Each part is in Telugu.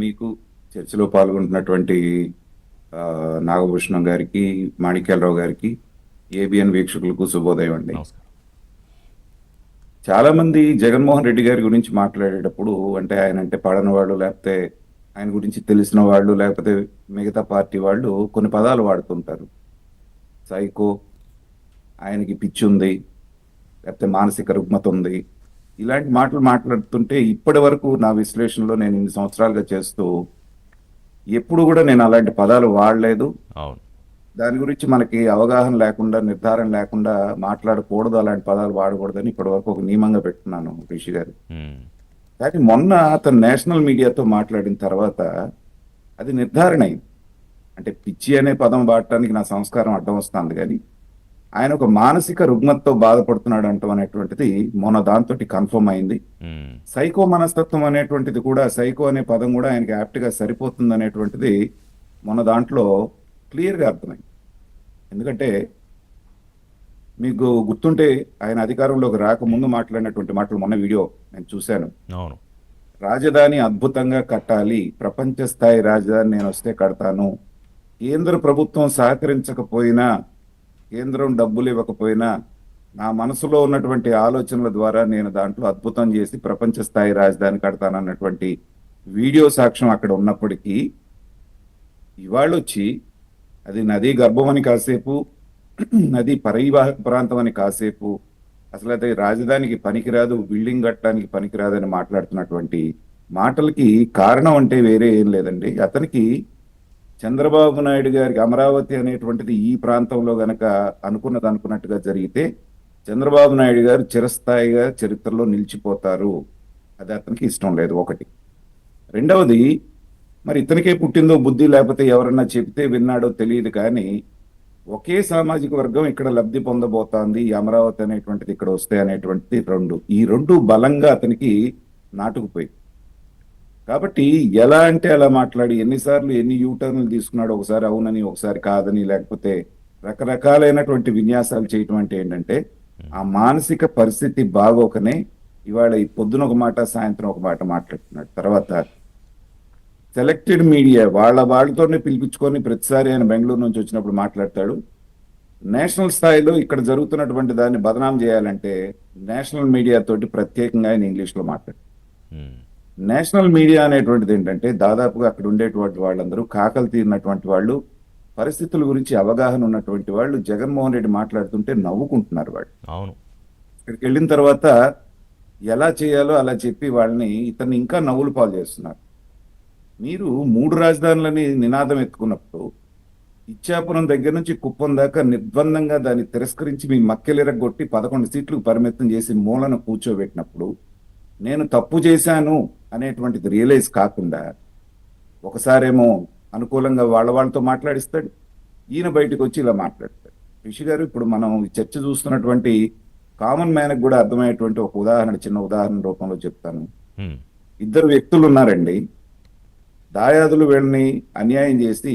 మీకు చర్చలో పాల్గొంటున్నటువంటి నాగభూషణం గారికి, మాణిక్యాలరావు గారికి, ఏబిఎన్ వీక్షకులకు శుభోదయం అండి. నమస్కారం. చాలా మంది జగన్మోహన్ రెడ్డి గారి గురించి మాట్లాడేటప్పుడు అంటే ఆయన అంటే పడని వాళ్ళు, లేకపోతే ఆయన గురించి తెలిసిన వాళ్ళు, లేకపోతే మిగతా పార్టీ వాళ్ళు కొన్ని పదాలు వాడుతుంటారు. సైకో, ఆయనకి పిచ్చి ఉంది, లేకపోతే మానసిక రుగ్మత ఉంది, ఇలాంటి మాటలు మాట్లాడుతుంటే ఇప్పటి వరకు నా విశ్లేషణలో నేను ఇన్ని సంవత్సరాలుగా చేస్తూ ఎప్పుడు కూడా నేను అలాంటి పదాలు వాడలేదు. అవును. దాని గురించి మనకి అవగాహన లేకుండా, నిర్ధారణ లేకుండా మాట్లాడకూడదు, అలాంటి పదాలు వాడకూడదని ఇప్పటి వరకు ఒక నియమంగా పెట్టుకున్నాను రిషి గారు. హ్మ్. కానీ మొన్న అతను నేషనల్ మీడియాతో మాట్లాడిన తర్వాత అది నిర్ధారణ అయింది. అంటే పిచ్చి అనే పదం వాడటానికి నా సంస్కారం అడ్డం వస్తుంది, కానీ ఆయన ఒక మానసిక రుగ్మతతో బాధపడుతున్నాడు అంటాం అనేటువంటిది మొన్న దాంతో కన్ఫర్మ్ అయింది. హ్మ్. సైకో మనస్తత్వం అనేటువంటిది కూడా, సైకో అనే పదం కూడా ఆయనకి యాప్ట్ గా సరిపోతుంది అనేటువంటిది మొన్న దాంట్లో క్లియర్గా అర్థమైంది. ఎందుకంటే మీకు గుర్తుంటే ఆయన అధికారంలోకి రాకముందు మాట్లాడినటువంటి మాటలు మొన్న వీడియో నేను చూశాను. అవును. రాజధాని అద్భుతంగా కట్టాలి, ప్రపంచ స్థాయి రాజధాని నేను వస్తే కడతాను, కేంద్ర ప్రభుత్వం సహకరించకపోయినా, కేంద్రం డబ్బులు ఇవ్వకపోయినా నా మనసులో ఉన్నటువంటి ఆలోచనల ద్వారా నేను దాంట్లో అద్భుతం చేసి ప్రపంచ స్థాయి రాజధాని కడతానన్నటువంటి వీడియో సాక్ష్యం అక్కడ ఉన్నప్పటికీ ఇవాళ వచ్చి అది నదీ గర్భం అని కాసేపు, నది పరివాహక ప్రాంతం అని కాసేపు, అసలు అయితే రాజధానికి పనికిరాదు, బిల్డింగ్ కట్టడానికి పనికిరాదని మాట్లాడుతున్నటువంటి మాటలకి కారణం అంటే వేరే ఏం లేదండి. అతనికి చంద్రబాబు నాయుడు గారికి అమరావతి అనేటువంటిది ఈ ప్రాంతంలో గనక అనుకున్నట్టుగా జరిగితే చంద్రబాబు నాయుడు గారు చిరస్థాయిగా చరిత్రలో నిలిచిపోతారు. అది అతనికి ఇష్టం లేదు, ఒకటి. రెండవది, మరి ఇతనికే పుట్టిందో బుద్ధి, లేకపోతే ఎవరన్నా చెప్తే విన్నాడో తెలియదు, కానీ ఒకే సామాజిక వర్గం ఇక్కడ లబ్ధి పొందబోతోంది, ఈ అమరావతి అనేటువంటిది ఇక్కడ వస్తే అనేటువంటిది ఈ రెండు బలంగా అతనికి నాటుకుపోయి, కాబట్టి ఎలా అంటే అలా మాట్లాడి ఎన్నిసార్లు ఎన్ని యూటర్న్లు తీసుకున్నాడు, ఒకసారి అవునని, ఒకసారి కాదని, లేకపోతే రకరకాలైనటువంటి విన్యాసాలు చేయటం అంటే ఏంటంటే ఆ మానసిక పరిస్థితి బాగోకనే ఇవాళ ఈ పొద్దున ఒక మాట, సాయంత్రం ఒక మాట మాట్లాడుతున్నాడు. తర్వాత సెలెక్టెడ్ మీడియా వాళ్ళతోనే పిలిపించుకొని ప్రతిసారి ఆయన బెంగళూరు నుంచి వచ్చినప్పుడు మాట్లాడతాడు. నేషనల్ స్థాయిలో ఇక్కడ జరుగుతున్నటువంటి దాన్ని బదనాం చేయాలంటే నేషనల్ మీడియా తోటి ప్రత్యేకంగా ఆయన ఇంగ్లీష్లో మాట్లాడు. నేషనల్ మీడియా అనేటువంటిది ఏంటంటే దాదాపుగా అక్కడ ఉండేటువంటి వాళ్ళందరూ కాకలు తీరినటువంటి వాళ్ళు, పరిస్థితుల గురించి అవగాహన ఉన్నటువంటి వాళ్ళు. జగన్మోహన్ రెడ్డి మాట్లాడుతుంటే నవ్వుకుంటున్నారు వాళ్ళు. అవును. ఇక్కడికి వెళ్ళిన తర్వాత ఎలా చేయాలో అలా చెప్పి వాళ్ళని, ఇతన్ని ఇంకా నవ్వులు పాలు చేస్తున్నారు. మీరు 3 రాజధానులని నినాదం ఎత్తుకున్నప్పుడు ఇచ్చాపురం దగ్గర నుంచి కుప్పం దాకా నిర్బంధంగా దాన్ని తిరస్కరించి మీ మక్కెలిరగొట్టి 11 సీట్లకు పరిమితం చేసి మూలన కూర్చోబెట్టినప్పుడు నేను తప్పు చేశాను అనేటువంటిది రియలైజ్ కాకుండా ఒకసారేమో అనుకూలంగా వాళ్ళతో మాట్లాడిస్తాడు, ఈయన బయటకు వచ్చి ఇలా మాట్లాడతాడు. రిషి గారు, ఇప్పుడు మనం ఈ చర్చ చూస్తున్నటువంటి కామన్ మ్యాన్కి కూడా అర్థమయ్యేటువంటి ఒక ఉదాహరణ, చిన్న ఉదాహరణ రూపంలో చెప్తాను. ఇద్దరు వ్యక్తులు ఉన్నారండి, దాయాదులు వీళ్ళని అన్యాయం చేసి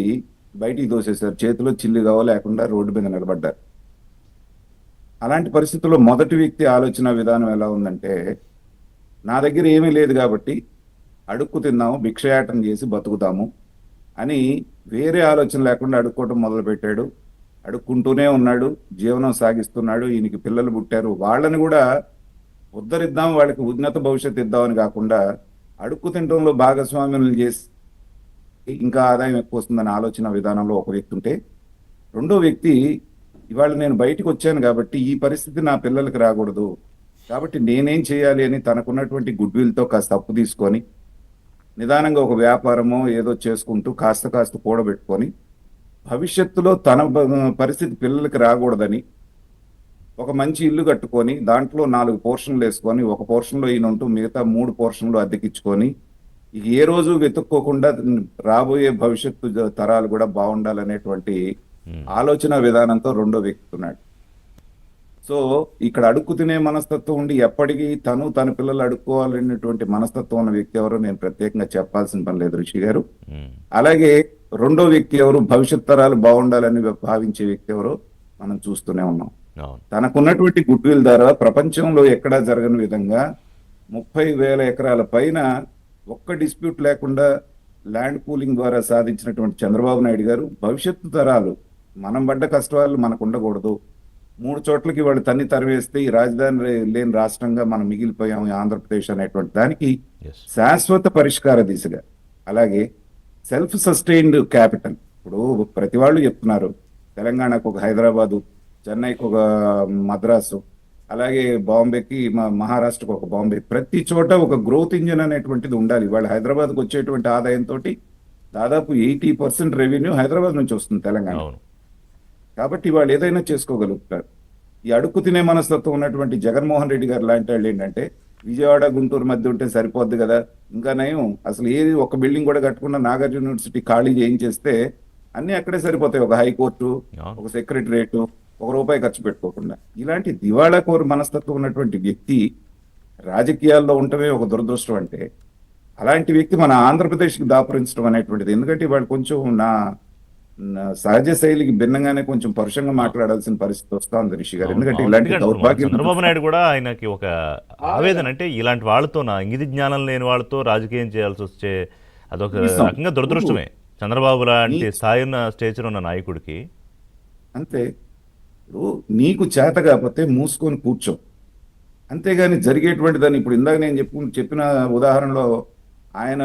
బయటికి దోసేశారు, చేతిలో చిల్లు కావో లేకుండా రోడ్డు మీద నిలబడ్డారు. అలాంటి పరిస్థితుల్లో మొదటి వ్యక్తి ఆలోచన విధానం ఎలా ఉందంటే, నా దగ్గర ఏమీ లేదు కాబట్టి అడుక్కు తిందాము, భిక్షయాటం చేసి బతుకుతాము అని వేరే ఆలోచన లేకుండా అడుక్కోవటం మొదలుపెట్టాడు. అడుక్కుంటూనే ఉన్నాడు, జీవనం సాగిస్తున్నాడు. ఈయనకి పిల్లలు పుట్టారు, వాళ్ళని కూడా ఉద్ధరిద్దాం, వాళ్ళకి ఉన్నత భవిష్యత్తు ఇద్దామని కాకుండా అడుక్కు తినడంలో భాగస్వామ్యం చేసి ఇంకా ఆదాయం ఎక్కువ వస్తుందనే ఆలోచన విధానంలో ఒక వ్యక్తి ఉంటే, రెండో వ్యక్తి ఇవాళ నేను బయటకు వచ్చాను కాబట్టి ఈ పరిస్థితి నా పిల్లలకి రాకూడదు, కాబట్టి నేనేం చేయాలి అని తనకున్నటువంటి గుడ్ విల్తో కాస్త అప్పు తీసుకొని నిదానంగా ఒక వ్యాపారమో ఏదో చేసుకుంటూ కాస్త కూడబెట్టుకొని భవిష్యత్తులో తన పరిస్థితి పిల్లలకి రాకూడదని ఒక మంచి ఇల్లు కట్టుకొని దాంట్లో 4 పోర్షన్లు వేసుకొని, ఒక పోర్షన్లో ఈయన ఉంటూ మిగతా 3 పోర్షన్లు అద్దెకిచ్చుకొని ఏ రోజు వెతుక్కోకుండా రాబోయే భవిష్యత్తు తరాలు కూడా బాగుండాలనేటువంటి ఆలోచన విధానంతో రెండో వ్యక్తి ఉన్నాడు. సో ఇక్కడ అడుక్కు తినే మనస్తత్వం ఉండి ఎప్పటికీ తన పిల్లలు అడుక్కోవాలనేటువంటి మనస్తత్వం ఉన్న వ్యక్తి ఎవరో నేను ప్రత్యేకంగా చెప్పాల్సిన పని లేదు ఋషి గారు. అలాగే రెండో వ్యక్తి ఎవరు, భవిష్యత్ తరాలు బాగుండాలని భావించే వ్యక్తి ఎవరో మనం చూస్తూనే ఉన్నాం. తనకున్నటువంటి గుడ్ విల్ ద్వారా ప్రపంచంలో ఎక్కడా జరగని విధంగా 30,000 ఎకరాల పైన ఒక్క డిస్ప్యూట్ లేకుండా ల్యాండ్ పూలింగ్ ద్వారా సాధించినటువంటి చంద్రబాబు నాయుడు గారు భవిష్యత్తు తరాలు మనం పడ్డ కష్టాలు మనకు ఉండకూడదు, మూడు చోట్లకి వాళ్ళు తన్ని తరివేస్తే ఈ రాజధాని లేని రాష్ట్రంగా మనం మిగిలిపోయాం ఈ ఆంధ్రప్రదేశ్ అనేటువంటి దానికి ఎస్. శాశ్వత పరిష్కార దిశగా, అలాగే సెల్ఫ్ సస్టైన్డ్ క్యాపిటల్. ఇప్పుడు ప్రతి వాళ్ళు చెప్తున్నారు తెలంగాణకు ఒక హైదరాబాదు, చెన్నైకి ఒక మద్రాసు, అలాగే బాంబేకి మహారాష్ట్రకు ఒక బాంబే, ప్రతి చోట ఒక గ్రోత్ ఇంజిన్ అనేటువంటిది ఉండాలి. వాళ్ళు హైదరాబాద్కి వచ్చేటువంటి ఆదాయంతో దాదాపు 80% రెవెన్యూ హైదరాబాద్ నుంచి వస్తుంది తెలంగాణ. అవును. కాబట్టి వాళ్ళు ఏదైనా చేసుకోగలుగుతారు. ఈ అడుక్కు తినే మనస్తత్వం ఉన్నటువంటి జగన్మోహన్ రెడ్డి గారు లాంటి వాళ్ళు ఏంటంటే విజయవాడ గుంటూరు మధ్య ఉంటే సరిపోద్ది కదా, ఇంకా నయం అసలు ఏది ఒక బిల్డింగ్ కూడా కట్టకుండా నాగార్జున యూనివర్సిటీ ఖాళీ చేయించేస్తే అన్ని అక్కడే సరిపోతాయి, ఒక హైకోర్టు, అవును. ఒక సెక్రటరియట్, ₹1 ఖర్చు పెట్టుకోకుండా. ఇలాంటి దివాళా కోరు మనస్తత్వం ఉన్నటువంటి వ్యక్తి రాజకీయాల్లో ఉండటమే ఒక దురదృష్టం. అంటే అలాంటి వ్యక్తి మన ఆంధ్రప్రదేశ్కి దాపురించడం అనేటువంటిది, ఎందుకంటే వాళ్ళు కొంచెం నా సహజ శైలికి భిన్నంగానే కొంచెం పరుషంగా మాట్లాడాల్సిన పరిస్థితి వస్తా ఉంది రిషి గారు. అవును, ఎందుకంటే అవును. ఇలాంటి ఎందుకంటే దౌర్భాగ్యం చంద్రబాబు నాయుడు కూడా ఆయనకి ఒక ఆవేదన, అంటే ఇలాంటి వాళ్ళతో, నా ఇంగిత జ్ఞానం లేని వాళ్ళతో రాజకీయం చేయాల్సి వస్తే అదొక కనీసం రకంగా దురదృష్టమే. చంద్రబాబు లాంటి నీ- స్థాయి ఉన్న స్టేచర్ ఉన్న నాయకుడికి. అంతే. ఇప్పుడు నీకు చేత కాకపోతే మూసుకొని కూర్చో, అంతేగాని జరిగేటువంటి దాన్ని ఇప్పుడు ఇందాక నేను చెప్పిన ఉదాహరణలో ఆయన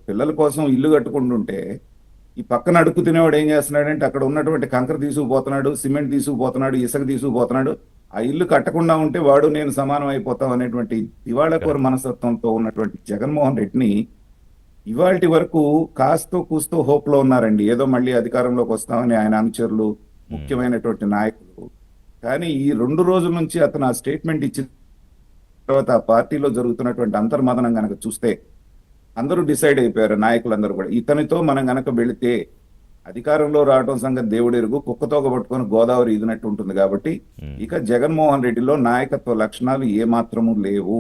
పిల్లల కోసం ఇల్లు కట్టుకుంటుంటే ఈ పక్కన అడుక్కు తినేవాడు ఏం చేస్తున్నాడంటే అక్కడ ఉన్నటువంటి కంకర తీసుకుపోతున్నాడు, సిమెంట్ తీసుకుపోతున్నాడు, ఇసుక తీసుకుపోతున్నాడు. ఆ ఇల్లు కట్టకుండా ఉంటే వాడు నేను సమానం అయిపోతాం అనేటువంటి దివాళాకోరు మనస్తత్వంతో ఉన్నటువంటి జగన్మోహన్ రెడ్డిని ఇవాల్టి వరకు కాస్తో కూస్తో హోప్ లో ఉన్నారండి, ఏదో మళ్ళీ అధికారంలోకి వస్తామని ఆయన అనుచరులు, ముఖ్యమైనటువంటి నాయకులు. కానీ ఈ 2 రోజుల నుంచి అతను ఆ స్టేట్మెంట్ ఇచ్చిన తర్వాత ఆ పార్టీలో జరుగుతున్నటువంటి అంతర్మదనం గనక చూస్తే అందరూ డిసైడ్ అయిపోయారు, నాయకులందరూ కూడా, ఇతనితో మనం గనక వెళితే అధికారంలో రావడం సంగతి దేవుడు ఎరుగు, కుక్కతోక పట్టుకొని గోదావరి ఇదినట్టు ఉంటుంది. కాబట్టి ఇక జగన్మోహన్ రెడ్డిలో నాయకత్వ లక్షణాలు ఏమాత్రము లేవు.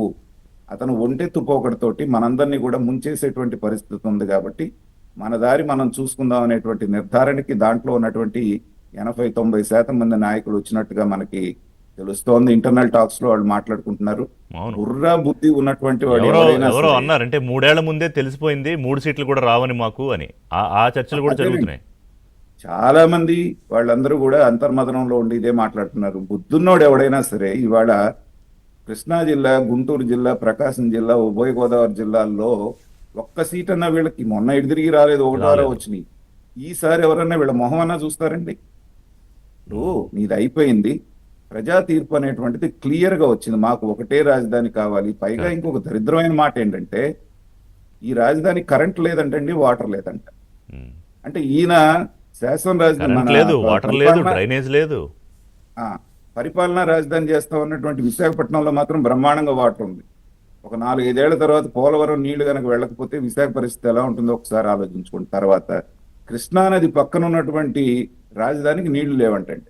అతను ఒంటెత్తు పోకడతోటి మనందరినీ కూడా ముంచేసేటువంటి పరిస్థితి ఉంది. కాబట్టి మన దారి మనం చూసుకుందాం అనేటువంటి నిర్ధారణకి దాంట్లో ఉన్నటువంటి 80-90% మంది నాయకులు వచ్చినట్టుగా మనకి తెలుస్తోంది. ఇంటర్నల్ టాక్స్ లో వాళ్ళు మాట్లాడుకుంటున్నారు. అవును. బుర్రా బుద్ధి ఉన్నటువంటి వాడు ఎవరో ఎవరైనా ఎవరో సరే, అన్నారంటే 3 ఏళ్ల ముందే తెలిసిపోయింది 3 సీట్లు కూడా రావని మాకు అని. ఆ చర్చలు కూడా అదేనండి. జరుగుతున్నాయి. చాలా మంది వాళ్ళందరూ కూడా అంతర్మదనంలో ఉండి ఇదే మాట్లాడుతున్నారు. బుద్ధున్నోడు ఎవడైనా సరే ఇవాళ కృష్ణా జిల్లా, గుంటూరు జిల్లా, ప్రకాశం జిల్లా, ఉభయ గోదావరి జిల్లాల్లో ఒక్క సీట్ అన్నా వీళ్ళకి మొన్న ఎదురిగి రాలేదు, ఒకటో రాలేదు. వచ్చినాయి. ఈసారి ఎవరన్నా వీళ్ళ మొహం అన్నా చూస్తారండి? ఇప్పుడు నీది అయిపోయింది, ప్రజా తీర్పు అనేటువంటిది క్లియర్ గా వచ్చింది, మాకు ఒకటే రాజధాని కావాలి. పైగా ఇంకొక దరిద్రమైన మాట ఏంటంటే ఈ రాజధాని కరెంట్ లేదంటండి, వాటర్ లేదంట. ఉమ్. అంటే ఈయన శాసన రాజధాని కరెంట్ మన లేదు, వాటర్ లేదు, పరిపాలన- డ్రైనేజ్ లేదు. ఆ, పరిపాలనా రాజధాని చేస్తా ఉన్నటువంటి విశాఖపట్నంలో మాత్రం బ్రహ్మాండంగా వాటర్ ఉంది. ఒక 4-5 ఏళ్ల తర్వాత పోలవరం నీళ్లు కనుక వెళ్ళకపోతే విశాఖ పరిస్థితి ఎలా ఉంటుందో ఒకసారి ఆలోచించుకోండి. తర్వాత కృష్ణానది పక్కన ఉన్నటువంటి రాజధానికి నీళ్లు లేవంటండి.